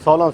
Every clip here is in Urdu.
16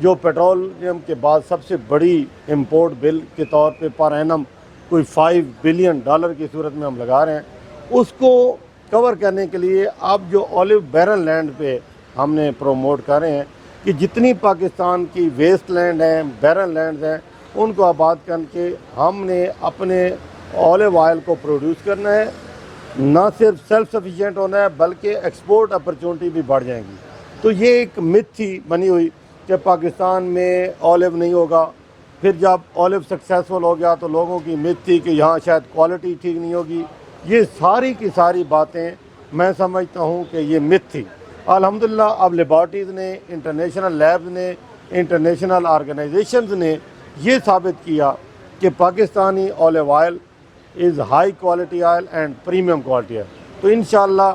جو پیٹرولیم کے بعد سب سے بڑی امپورٹ بل کے طور پہ پر اینم کوئی $5 بلین کی صورت میں ہم لگا رہے ہیں، اس کو کور کرنے کے لیے اب جو اولیو بیرن لینڈ پہ ہم نے پروموٹ کر رہے ہیں کہ جتنی پاکستان کی ویسٹ لینڈ ہیں، بیرن لینڈز ہیں، ان کو آباد کر کے ہم نے اپنے اولیو آئل کو پروڈیوس کرنا ہے۔ نہ صرف سیلف سفیشینٹ ہونا ہے بلکہ ایکسپورٹ اپرچونٹی بھی بڑھ جائیں گی۔ تو یہ ایک مت تھی بنی ہوئی کہ پاکستان میں اولیو نہیں ہوگا، پھر جب اولیو سکسیسفل ہو گیا تو لوگوں کی مت تھی کہ یہاں شاید کوالٹی ٹھیک نہیں ہوگی۔ یہ ساری کی ساری باتیں میں سمجھتا ہوں کہ یہ مت تھی۔ الحمدللہ اب لیبارٹریز نے، انٹرنیشنل لیبز نے، انٹرنیشنل آرگنائزیشنز نے یہ ثابت کیا کہ Pakistani olive oil is high quality oil and premium quality oil. تو انشاءاللہ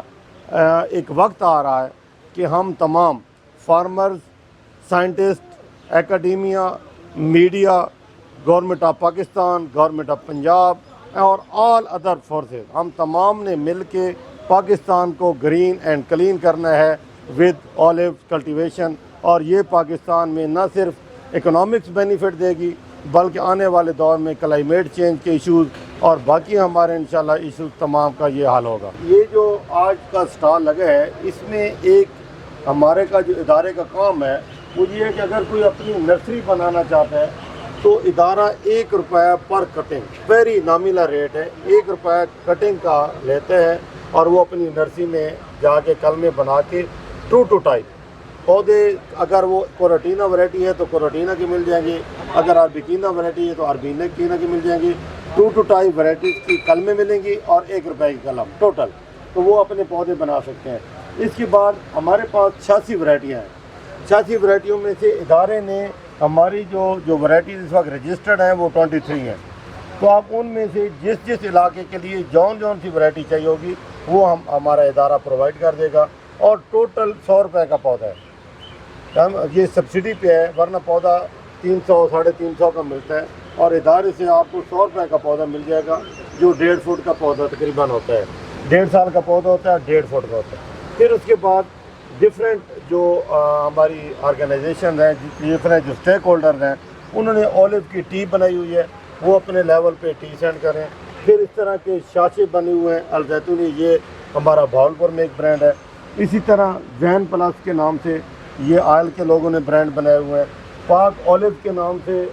ایک وقت آ رہا ہے کہ ہم تمام farmers, scientist, academia, media, government of Pakistan, government of Punjab اور آل ادر فورسز، ہم تمام نے مل کے پاکستان کو گرین اینڈ کلین کرنا ہے ود اولیو کلٹیویشن، اور یہ پاکستان میں نہ صرف اکنامکس بینیفٹ دے گی بلکہ آنے والے دور میں کلائمیٹ چینج کے ایشوز اور باقی ہمارے انشاءاللہ ایشوز تمام کا یہ حل ہوگا۔ یہ جو آج کا سٹال لگا ہے، اس میں ایک ہمارے کا جو ادارے کا کام ہے وہ یہ ہے کہ اگر کوئی اپنی نرسری بنانا چاہتا ہے تو ادارہ $1 پر کٹنگ، ویری نامیلا ریٹ ہے، $1 کٹنگ کا لیتے ہیں اور وہ اپنی نرسری میں جا کے کلمے بنا کے ٹرو ٹو ٹائپ پودے، اگر وہ کوراٹینا ویرائٹی ہے تو کوراٹینا کی مل جائیں گے، اگر اربیکینا ویرائٹی ہے تو اربیکینا کی مل جائیں گی، ٹرو ٹو ٹائپ ویرائٹیز کی کلمے ملیں گی اور $1 کی قلم ٹوٹل، تو وہ اپنے پودے بنا سکتے ہیں۔ اس کے بعد ہمارے پاس 86 ورائٹیاں ہیں۔ 86 ورائٹیوں میں سے ادارے نے ہماری جو ورائٹیز اس وقت رجسٹرڈ ہیں وہ 23 ہیں، تو آپ ان میں سے جس علاقے کے لیے جون سی ورائٹی چاہیے ہوگی وہ ہمارا ادارہ پرووائڈ کر دے گا، اور ٹوٹل $100 کا پودا ہے۔ یہ سبسڈی پہ ہے، ورنہ پودا 300 350 کا ملتا ہے، اور ادارے سے آپ کو $100 کا پودا مل جائے گا، جو 1.5 فٹ کا پودا تقریباً ہوتا ہے، 1.5 سال کا پودا ہوتا ہے، 1.5 فٹ کا ہوتا ہے۔ پھر اس کے بعد ڈفرینٹ جو ہماری آرگنائزیشن ہیں، ڈفرینٹ جو اسٹیک ہولڈرز ہیں، انہوں نے اولیو کی ٹی بنائی ہوئی ہے، وہ اپنے لیول پہ ٹی سینڈ کریں۔ پھر اس طرح کے شاشے بنے ہوئے ہیں، الزیتونی، یہ ہمارا بھاولپور میں ایک برانڈ ہے۔ اسی طرح زین پلس کے نام سے یہ آئل کے لوگوں نے برانڈ بنائے ہوئے ہیں۔ پاک اولیو کے نام سے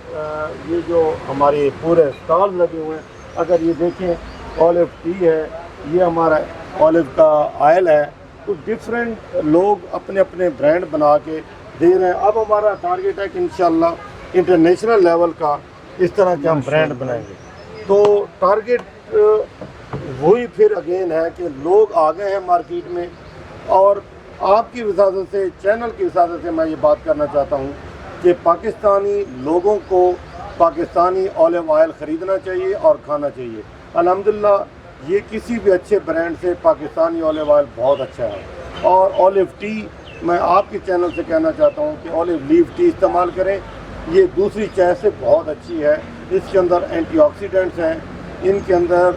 یہ جو ہمارے پورے اسٹال لگے ہوئے ہیں، اگر یہ دیکھیں اولیو ٹی ہے، یہ ہمارا اولیو کا آئل ہے، تو ڈفرینٹ لوگ اپنے اپنے برانڈ بنا کے دے رہے ہیں۔ اب ہمارا ٹارگیٹ ہے کہ انشاءاللہ انٹرنیشنل لیول کا اس طرح کے ہم برانڈ بنائیں گے۔ تو ٹارگیٹ وہی پھر اگین ہے کہ لوگ آ گئے ہیں مارکیٹ میں، اور آپ کی وساطت سے، چینل کی وساطت سے میں یہ بات کرنا چاہتا ہوں کہ پاکستانی لوگوں کو پاکستانی اولیو آئل خریدنا چاہیے اور کھانا چاہیے۔ الحمدللہ یہ کسی بھی اچھے برانڈ سے پاکستانی اولیو آئل بہت اچھا ہے۔ اور اولیو ٹی میں آپ کے چینل سے کہنا چاہتا ہوں کہ اولیو لیف ٹی استعمال کریں، یہ دوسری چائے سے بہت اچھی ہے۔ اس کے اندر اینٹی آکسیڈنٹس ہیں، ان کے اندر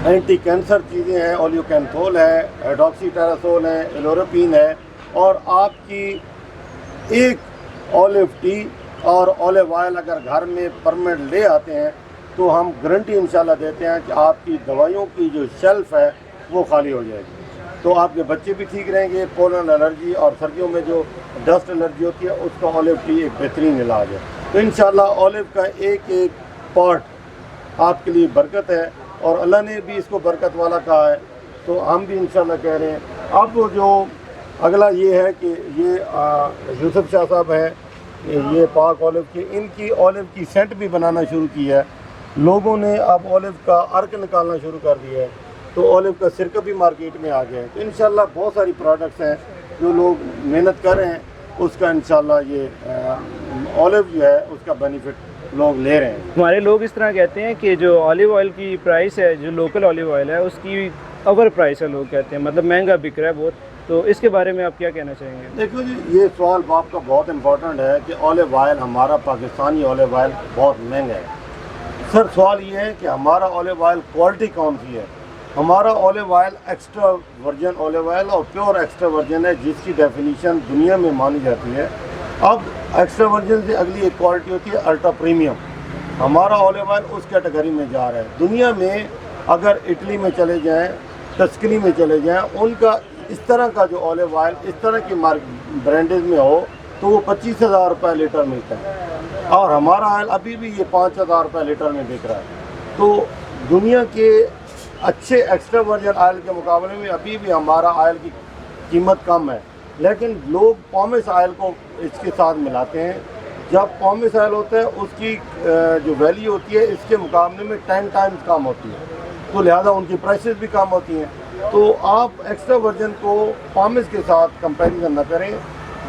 اینٹی کینسر چیزیں ہیں، اولیو کینتھول ہے، ہائیڈروکسی ٹیراسول ہے، ایلوروپین ہے، اور آپ کی ایک اولیو ٹی اور اولیو آئل اگر گھر میں پرمنٹ لے آتے ہیں تو ہم گارنٹی انشاءاللہ دیتے ہیں کہ آپ کی دوائیوں کی جو شیلف ہے وہ خالی ہو جائے گی، تو آپ کے بچے بھی ٹھیک رہیں گے۔ پولن الرجی اور سردیوں میں جو ڈسٹ الرجی ہوتی ہے اس کا اولیو ٹی ایک بہترین علاج ہے۔ تو انشاءاللہ اولیو کا ایک پارٹ آپ کے لیے برکت ہے، اور اللہ نے بھی اس کو برکت والا کہا ہے، تو ہم بھی انشاءاللہ کہہ رہے ہیں۔ اب جو اگلا یہ ہے کہ یہ یوسف شاہ صاحب ہیں، یہ پاک اولیو کے، ان کی اولیو کی سینٹ بھی بنانا شروع کی ہے۔ لوگوں نے اب اولیو کا عرق نکالنا شروع کر دیا ہے، تو اولیو کا سرکہ بھی مارکیٹ میں آ گیا ہے۔ تو انشاءاللہ بہت ساری پروڈکٹس ہیں جو لوگ محنت کر رہے ہیں، اس کا انشاءاللہ یہ اولیو جو ہے اس کا بینیفٹ لوگ لے رہے ہیں۔ ہمارے لوگ اس طرح کہتے ہیں کہ جو اولیو آئل کی پرائس ہے، جو لوکل اولیو آئل ہے، اس کی اوور پرائس ہے، لوگ کہتے ہیں، مطلب مہنگا بک رہا ہے بہت۔ تو اس کے بارے میں آپ کیا کہنا چاہیں گے؟ دیکھو جی، یہ سوال آپ کا بہت امپورٹنٹ ہے کہ اولیو آئل، ہمارا پاکستانی اولیو آئل بہت مہنگا ہے۔ سر سوال یہ ہے کہ ہمارا اولیو آئل کوالٹی کون سی ہے؟ ہمارا olive oil extra virgin olive oil اور پیور ایکسٹرا ورجن ہے، جس کی ڈیفینیشن دنیا میں مانی جاتی ہے۔ اب ایکسٹرا ورجن سے اگلی ایک کوالٹی ہوتی ہے الٹرا پریمیم. ہمارا اولیو آئل اس کیٹیگری میں جا رہا ہے. دنیا میں اگر اٹلی میں چلے جائیں، ٹسکنی میں چلے جائیں، ان کا اس طرح کا جو اولیو آئل اس طرح کی برانڈز میں ہو تو وہ 25,000 روپے لیٹر ملتا ہے، اور ہمارا آئل ابھی بھی یہ 5,000 روپے لیٹر میں بک رہا ہے. تو دنیا کے اچھے ایکسٹرا ورجن آئل کے مقابلے میں ابھی بھی ہمارا آئل کی قیمت کم ہے، لیکن لوگ پومس آئل کو اس کے ساتھ ملاتے ہیں. جب پومس آئل ہوتا ہے اس کی جو ویلیو ہوتی ہے اس کے مقابلے میں 10 ٹائمز کم ہوتی ہے، تو لہذا ان کی پرائسز بھی کم ہوتی ہیں. تو آپ ایکسٹرا ورجن کو پومس کے ساتھ کمپیریزن نہ کریں،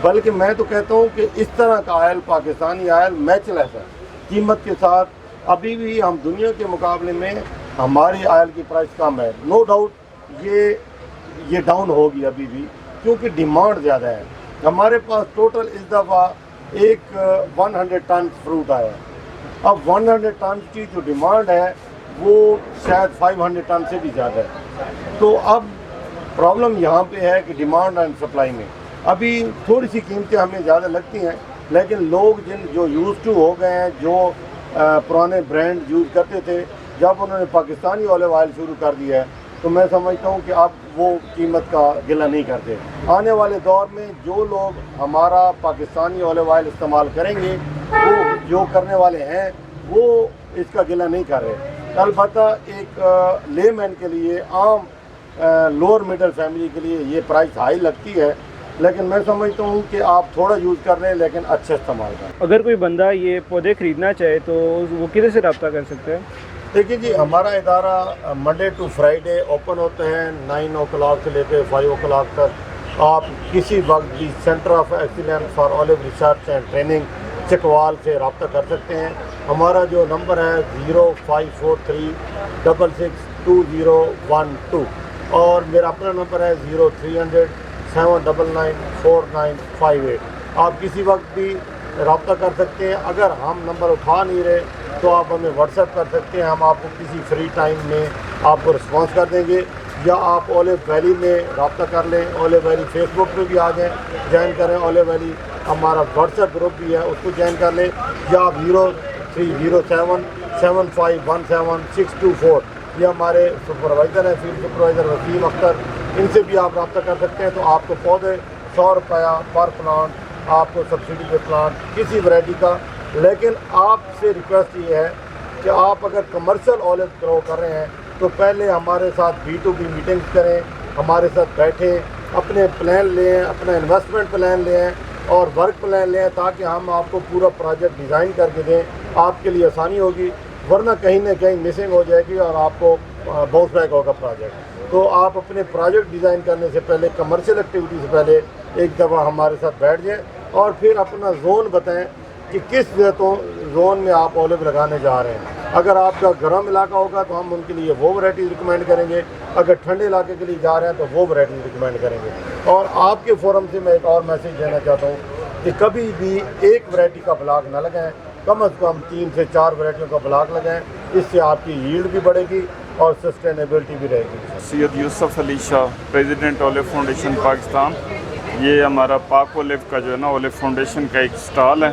بلکہ میں تو کہتا ہوں کہ اس طرح کا آئل، پاکستانی آئل میچ لیس ہے قیمت کے ساتھ. ابھی بھی ہم دنیا کے مقابلے میں ہماری آئل کی پرائس کم ہے. نو ڈاؤٹ یہ ڈاؤن ہوگی ابھی بھی، کیونکہ ڈیمانڈ زیادہ ہے. ہمارے پاس ٹوٹل اس دفعہ ایک 100 ٹنز فروٹ آیا ہے. اب 100 ٹنز کی جو ڈیمانڈ ہے وہ شاید 500 ٹن سے بھی زیادہ ہے. تو اب پرابلم یہاں پہ ہے کہ ڈیمانڈ اینڈ سپلائی میں ابھی تھوڑی سی قیمتیں ہمیں زیادہ لگتی ہیں، لیکن لوگ جو یوز ٹو ہو گئے ہیں، جو پرانے برانڈ یوز کرتے تھے، جب انہوں نے پاکستانی اولیو آئل شروع کر دیا ہے تو میں سمجھتا ہوں کہ اب وہ قیمت کا گلہ نہیں کرتے. آنے والے دور میں جو لوگ ہمارا پاکستانی اولیو آئل استعمال کریں گے، وہ جو کرنے والے ہیں وہ اس کا گلہ نہیں کر رہے. البتہ ایک لے مین کے لیے، عام لوور مڈل فیملی کے لیے یہ پرائس ہائی لگتی ہے، لیکن میں سمجھتا ہوں کہ آپ تھوڑا یوز کر رہے ہیں لیکن اچھا استعمال کریں. اگر کوئی بندہ یہ پودے خریدنا چاہے تو وہ کدھر سے رابطہ کر سکتے ہیں؟ دیکھیے جی، ہمارا ادارہ منڈے ٹو فرائیڈے اوپن ہوتے ہیں 9 o'clock سے لے کے 5 o'clock تک. آپ کسی وقت بھی centre of excellence for olive research and training Chakwal سے رابطہ کر سکتے ہیں. ہمارا جو نمبر ہے 0543 662012، اور میرا اپنا نمبر ہے 0300 799 4958. آپ کسی وقت بھی رابطہ کر سکتے ہیں. اگر ہم نمبر اٹھا نہیں رہے تو آپ ہمیں واٹس ایپ کر سکتے ہیں، ہم آپ کو کسی فری ٹائم میں آپ کو رسپانس کر دیں گے. یا آپ اولیو ویلی میں رابطہ کر لیں، اولیو ویلی فیس بک پہ بھی آ جائیں، جوائن کریں. اولیو ویلی ہمارا واٹس ایپ گروپ بھی ہے، اس کو جوائن کر لیں. یا آپ 0307 7517 624، یہ ہمارے سپروائزر ہیں، فیلڈ سپروائزر وسیم اختر، ان سے بھی آپ رابطہ کر سکتے ہیں. تو آپ کو پودے 100 روپیہ پر پلانٹ، آپ کو سبسڈی پہ پلانٹ کسی ورائٹی کا. لیکن آپ سے ریکویسٹ یہ ہے کہ آپ اگر کمرشل اولیو گرو کر رہے ہیں تو پہلے ہمارے ساتھ B2B میٹنگز کریں، ہمارے ساتھ بیٹھیں، اپنے پلان لیں، اپنا انویسٹمنٹ پلان لیں اور ورک پلان لیں، تاکہ ہم آپ کو پورا پروجیکٹ ڈیزائن کر کے دیں. آپ کے لیے آسانی ہوگی، ورنہ کہیں نہ کہیں مسنگ ہو جائے گی اور آپ کو باؤنس بیک ہوگا پروجیکٹ. تو آپ اپنے پروجیکٹ ڈیزائن کرنے سے پہلے، کمرشل ایکٹیویٹی سے پہلے ایک دفعہ ہمارے ساتھ بیٹھ جائیں اور پھر اپنا زون بتائیں کہ کس زون میں آپ اولیو لگانے جا رہے ہیں. اگر آپ کا گرم علاقہ ہوگا تو ہم ان کے لیے وہ ورائٹیز ریکمینڈ کریں گے، اگر ٹھنڈے علاقے کے لیے جا رہے ہیں تو وہ ورائٹیز ریکمینڈ کریں گے. اور آپ کے فورم سے میں ایک اور میسیج دینا چاہتا ہوں کہ کبھی بھی ایک ورائٹی کا بلاک نہ لگائیں، کم از کم 3 سے 4 ورائٹیوں کا بلاک لگائیں. اس سے آپ کی ییلڈ بھی بڑھے گی اور سسٹینیبلٹی بھی رہے گی. سید یوسف Ali Shah, president olive foundation Pakistan. یہ ہمارا پاک اولیو کا جو ہے نا اولیو فاؤنڈیشن کا ایک اسٹال ہے،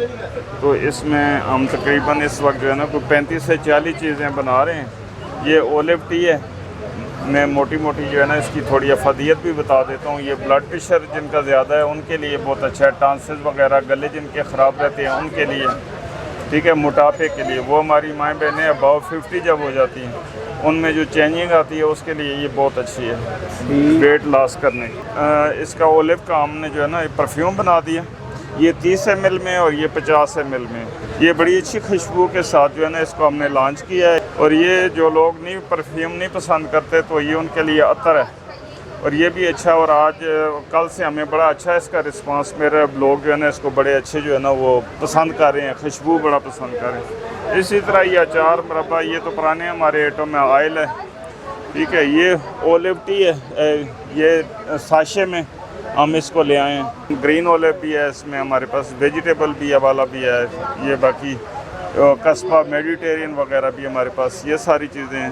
تو اس میں ہم تقریباً اس وقت جو ہے نا کوئی 35 سے 40 چیزیں بنا رہے ہیں. یہ اولیو ٹی ہے، میں موٹی جو ہے نا اس کی تھوڑی افادیت بھی بتا دیتا ہوں. یہ بلڈ پریشر جن کا زیادہ ہے ان کے لیے بہت اچھا ہے، ٹانسز وغیرہ گلے جن کے خراب رہتے ہیں ان کے لیے، ٹھیک ہے. موٹاپے کے لیے، وہ ہماری مائیں بہنیں اباؤ 50 جب ہو جاتی ہیں ان میں جو چینجنگ آتی ہے اس کے لیے یہ بہت اچھی ہے ویٹ لاس کرنے کی. اس کا اولیو کا ہم نے جو ہے نا پرفیوم بنا دیا. یہ 30 ml میں اور یہ 50 ml میں. یہ بڑی اچھی خوشبو کے ساتھ جو ہے نا اس کو ہم نے لانچ کیا ہے. اور یہ جو لوگ پرفیوم نہیں پسند کرتے تو یہ ان کے لیے عطر ہے، اور یہ بھی اچھا. اور آج کل سے ہمیں بڑا اچھا اس کا رسپانس، میرے لوگ جو ہے نا اس کو بڑے اچھے جو ہے نا وہ پسند کر رہے ہیں، خوشبو بڑا پسند کر رہے ہیں. اسی طرح یہ اچار مربع، یہ تو پرانے ہمارے ایٹم میں آئل ہے، ٹھیک ہے. یہ اولیو ٹی ہے، یہ ساشے میں ہم اس کو لے آئے ہیں. گرین اولیو بھی ہے اس میں ہمارے پاس، ویجیٹیبل بھی والا بھی ہے. یہ باقی قصبہ میڈیٹیرین وغیرہ بھی ہمارے پاس، یہ ساری چیزیں ہیں.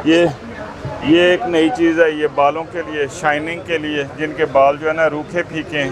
یہ ایک نئی چیز ہے، یہ بالوں کے لیے، شائننگ کے لیے، جن کے بال جو ہے نا روکھے پھیکے ہیں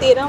13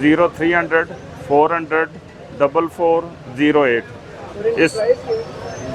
0300 400 4408।